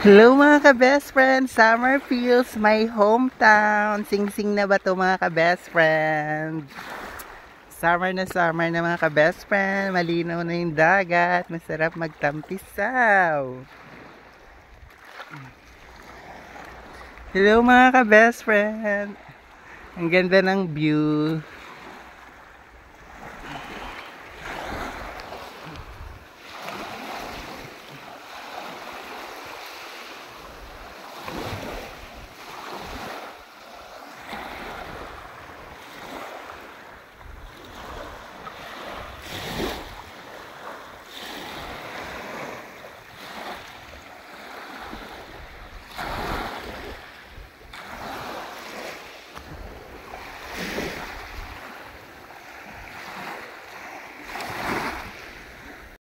Hello mga ka-best friend, Summer feels my hometown. Sing-sing na ba to mga ka-best friend? Summer na mga ka-best friend. Malinaw na yung dagat. Masarap magtampisaw. Hello mga ka-best friend. Ang ganda ng view.